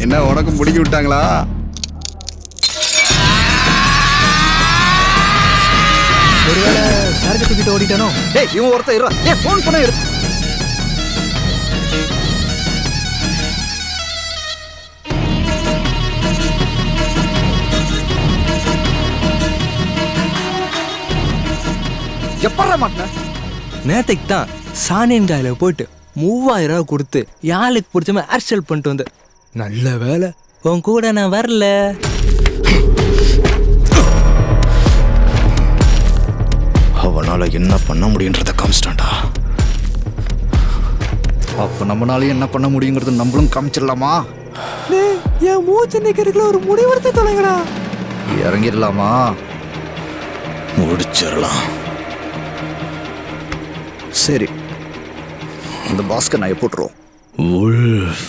என்ன உனக்கு முடிக்க விட்டாங்களா? ஒருவேளை சரக்கு தூக்கிட்டு ஓடிட்டானோ? டேய் இவன் ஒருத்தர் இருடா. டேய் ஃபோன் பண்ண எடு. எப்பறா மாட்டன? நேத்தைக்கு தான் சாணியன் காயில போயிட்டு 3000 ரூபா கொடுத்து யாளுக்கு பிடிச்ச மாதிரி ஹேர் ஸ்டைல் பண்ணிட்டு வந்து. நல்ல வேலை உன் கூட நான் வரல. அவனால என்ன பண்ண முடியுன்றத காமிச்சிட்டான்டா. அப்ப நம்மளால என்ன பண்ண முடியுங்கிறது நம்மளும் காமிச்சிடலாமா? என் மூச்சு நிக்கிறதுக்குள்ள ஒரு முடிவெடுத்து தொலைங்கடா. இறங்கிடலாமா? முடிச்சிடலாம். சரி, இந்த பாஸ்கர் நான் போட்டுருவோம். உல்ஃப்